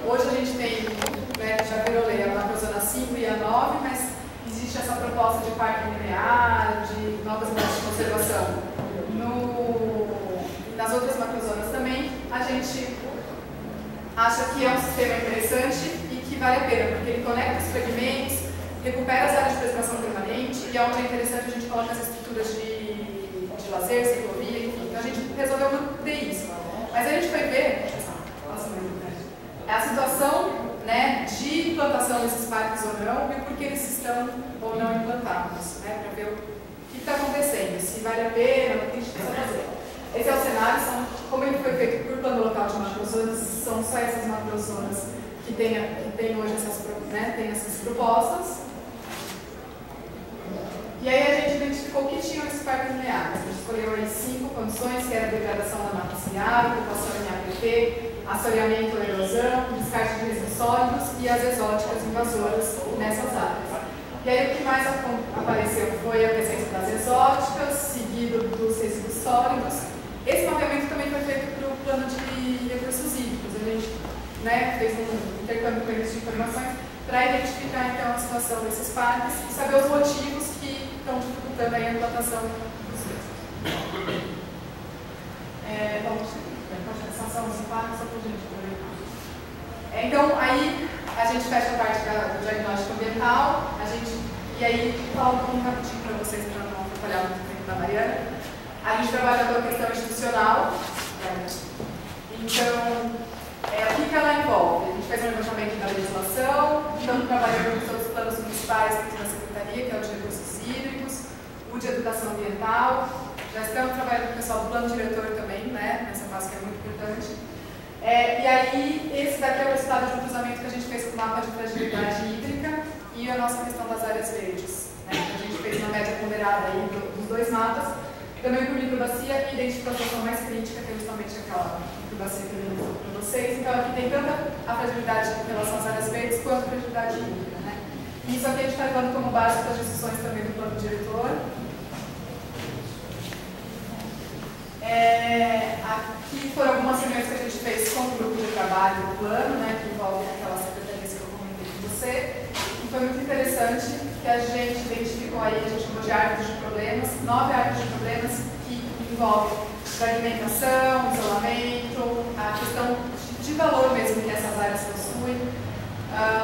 hoje a gente tem, né, já virou lei, a macrozona 5 e a 9, mas existe essa proposta de parque linear, de novas medidas de conservação. Nas outras macrozonas também, a gente acha que é um sistema interessante e que vale a pena, porque ele conecta os fragmentos, recupera as áreas de preservação permanente e onde é interessante a gente coloca as estruturas de lazer, ciclovia, enfim. Então a gente resolveu manter isso. Mas a gente foi ver a situação, né, de implantação desses parques ou não e por que eles estão ou não implantados, né, para ver o que está acontecendo, se vale a pena, o que a gente precisa fazer. Esse é o cenário, como ele foi feito por plano local de macrozonas, são só essas macrozonas que tem hoje essas propostas. E aí a gente identificou o que tinham esses parques lineares. A gente escolheu aí 5 condições, que era a degradação da mata ciliar, ocupação em APP, assoreamento ou erosão, descarte de resíduos sólidos e as exóticas invasoras nessas áreas. E aí o que mais apareceu foi a presença das exóticas, seguido dos resíduos sólidos. Esse mapeamento também foi feito para o plano de recursos hídricos. A gente, né, fez um intercâmbio com eles de informações para identificar então a situação desses parques e saber os motivos que estão dificultando aí a implantação dos mesmos. São os parques, só para a gente aproveitar. Então, aí a gente fecha a parte do diagnóstico ambiental, e aí falo um rapidinho para vocês, para não atrapalhar muito tempo da Mariana. A gente trabalha com a questão institucional, então, o que ela envolve? A gente fez um levantamento da legislação, estamos trabalhando com todos os planos municipais dentro da Secretaria, que é o de Recursos Hídricos, o de Educação Ambiental, já estamos trabalhando com o pessoal do plano diretor também, né, nessa fase que é muito importante. E aí, esse daqui é o resultado de um cruzamento que a gente fez com o mapa de fragilidade hídrica e a nossa questão das áreas verdes, né, que a gente fez uma média ponderada aí dos dois mapas. Também por microbacia e identificou a situação mais crítica, que é justamente aquela microbacia que eu mostrei para vocês. Então aqui tem tanto a fragilidade em relação às áreas verdes quanto a fragilidade hídrica, né? E isso aqui a gente está levando como base para as decisões também do plano diretor. Aqui foram algumas reuniões que a gente fez com o grupo de trabalho do plano, né, que envolve aquela secretaria que eu comentei com você. E foi muito interessante que a gente identificou aí, a gente chamou de árvores de problemas, 9 árvores de problemas que envolvem fragmentação, isolamento, a questão de valor mesmo que essas áreas possuem,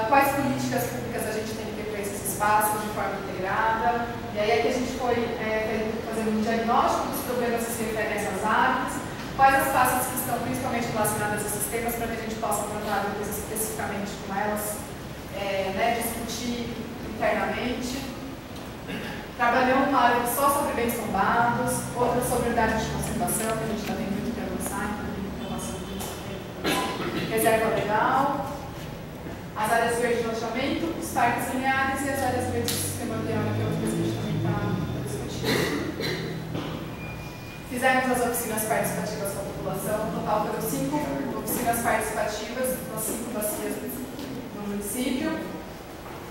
quais políticas públicas a gente tem que ter para esses espaços de forma integrada. E aí aqui a gente foi fazendo um diagnóstico dos problemas que se referem a essas áreas, quais as pastas que estão principalmente relacionadas a esses temas para que a gente possa tratar depois especificamente com elas, discutir internamente. Trabalhamos uma área só sobre bens tombados, outra sobre unidades de conservação, que a gente também tem muito que avançar, reserva legal, as áreas verdes de loteamento, os parques lineares e as áreas verdes do sistema ambiental, que é outra coisa que a gente também está discutindo. Fizemos as oficinas participativas com a população, no total foram 5 oficinas participativas nas 5 bacias no município.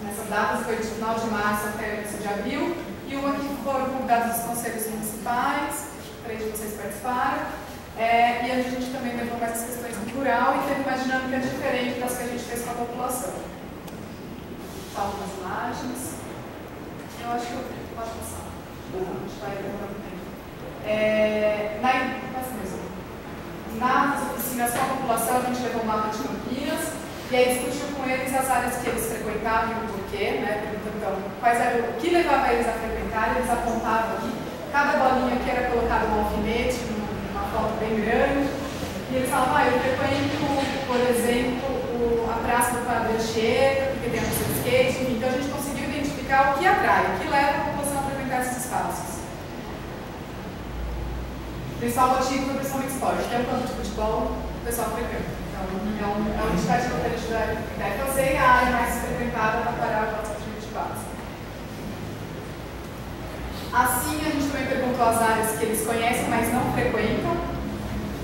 Nessas datas foi de final de março até início de abril, e uma que foram convidados os conselhos municipais, 3 de vocês participaram, e a gente também levou mais as questões rural e teve uma dinâmica diferente das que a gente fez com a população. Algumas imagens. Eu acho que eu posso passar. A gente vai demorar um tempo. Nas oficinas com a população, a gente levou um mapa de Campinas, e aí discutiu com eles as áreas que eles frequentavam e o porquê, né? Perguntando então, o que levava eles a frequentar, eles apontavam aqui, cada bolinha aqui era colocado um alfinete, uma foto bem grande, e eles falavam, eu frequento, por exemplo, a Praça do Padre Anchieta, porque tem a pista de skate, enfim, então a gente conseguiu identificar o que atrai, o que leva a população a frequentar esses espaços. O principal motivo foi principalmente esporte, que é um campo de futebol, o pessoal frequenta. Então, é um indicativo que a gente vai fazer e a área mais frequentada vai parar o nosso de base. Assim, a gente também perguntou as áreas que eles conhecem, mas não frequentam.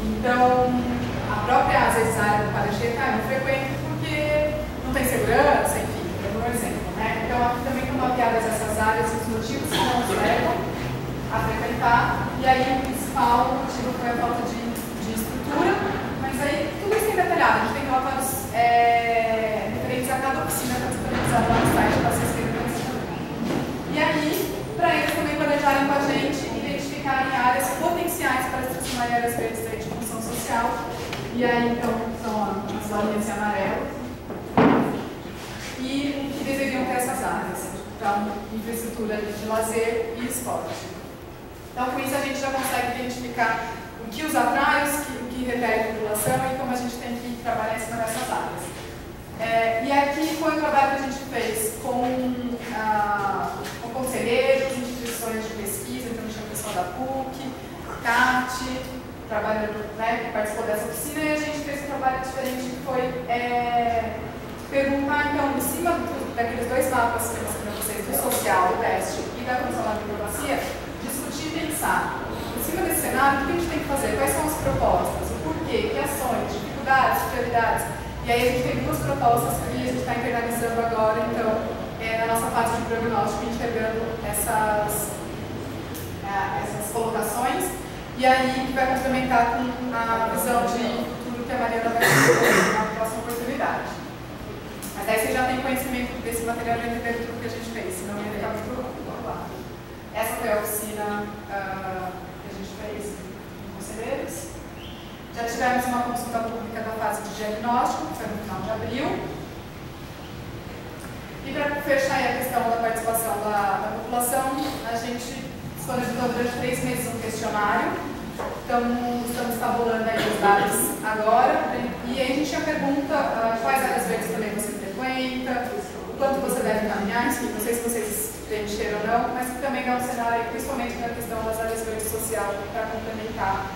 Então, a própria, às vezes, a área do Paraxeta não frequenta porque não tem segurança, enfim, é um exemplo, né? Então, aqui também estão mapeadas essas áreas, os motivos que não os levam a frequentar, e aí o principal motivo foi a falta de estrutura. Mas aí, tudo isso tem detalhado, a gente tem relatórios oficina está disponibilizada lá no site para vocês terem conhecimento. E aí, para eles também planejarem com a gente, identificarem áreas potenciais para se transformar em áreas verdes de função social. E aí, então, são as bolinhas em amarelo. E que deveriam ter essas áreas. Então, infraestrutura de lazer e esporte. Então, com isso, a gente já consegue identificar o que os atrai, o que repele a população e como a gente tem que trabalhar em cima dessas áreas. E aqui foi um trabalho que a gente fez com conselheiros, instituições de pesquisa, então tinha o pessoal da PUC, CAT, que participou dessa oficina, e a gente fez um trabalho diferente que foi perguntar, então, em cima daqueles dois mapas que eu mostrei para vocês, do social, do teste e da condição da diplomacia, discutir e pensar. Em cima desse cenário, o que a gente tem que fazer? Quais são as propostas? O porquê? Que ações? Dificuldades? Prioridades? E aí a gente tem duas propostas que a gente está internalizando agora, então, na nossa fase de prognóstico, enxergando essas colocações, e aí que vai complementar com a visão de futuro que a Mariana vai ter na próxima oportunidade. Mas aí você já tem conhecimento desse material e entender tudo que a gente fez, senão ia ficar muito claro. Essa foi a oficina que a gente fez com conselheiros. Já tivemos uma consulta pública da fase de diagnóstico, que foi no final de abril. E para fechar a questão da participação da população, a gente disponibilizou durante 3 meses um questionário. Estamos tabulando aí os dados agora. E aí a gente já pergunta quais áreas verdes também você frequenta, o quanto você deve caminhar, enfim, não sei se vocês preencheram ou não, mas que também dá um cenário, principalmente na questão das áreas verdes social, para complementar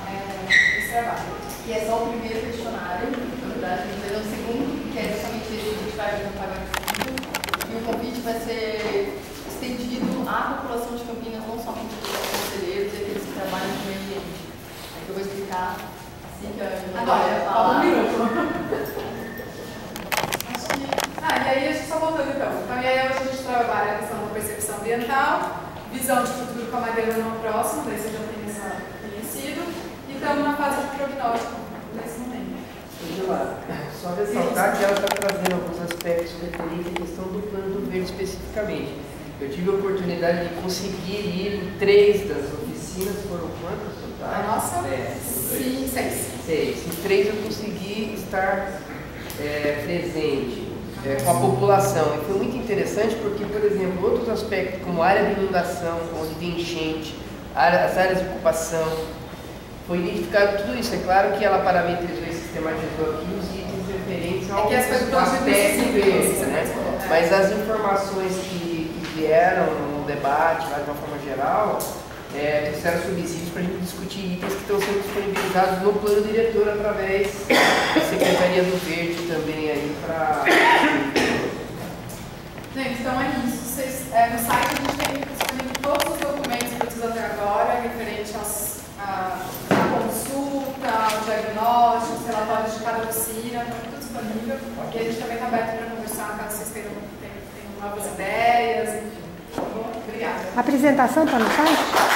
esse trabalho. E é só o primeiro questionário, na verdade, a gente vai ter um segundo, que é justamente esse que a gente vai apresentar agora. E o convite vai ser estendido à população de Campinas, não somente para os conselheiros e aqueles que trabalham no meio ambiente. Aqui eu vou explicar assim que a agora, falar. Um minuto. E aí a gente só voltando então. E aí hoje a gente trabalha a questão da percepção ambiental, visão de futuro com a Mariana no próximo, daí você já tem essa conhecido, e estamos na fase de prognóstico nesse momento. Angela, só ressaltar que ela está trazendo alguns aspectos referentes à questão do plano do verde especificamente. Eu tive a oportunidade de conseguir ir em 3 das oficinas, foram quantas totais? A nossa? Sim, 6. 6. Em 3 eu consegui estar presente com a população. E foi muito interessante porque, por exemplo, outros aspectos como área de inundação, onde tem enchente, as áreas de ocupação, foi identificado tudo isso. É claro que ela parametrizou e sistematizou aqui os itens referentes ao aspecto verde, né? Mas as informações que vieram no debate, lá de uma forma geral, trouxeram subsídios para a gente discutir itens que estão sendo disponibilizados no plano diretor através da Secretaria do Verde também aí para... Gente, então é isso. No site a gente tem disponível todos os documentos produzidos até agora, referente à consulta, ao diagnóstico, os relatórios de cada oficina, está tudo disponível. E a gente também está aberto para conversar, caso vocês tenham novas ideias, enfim. Tá bom? Obrigada. A apresentação está no site?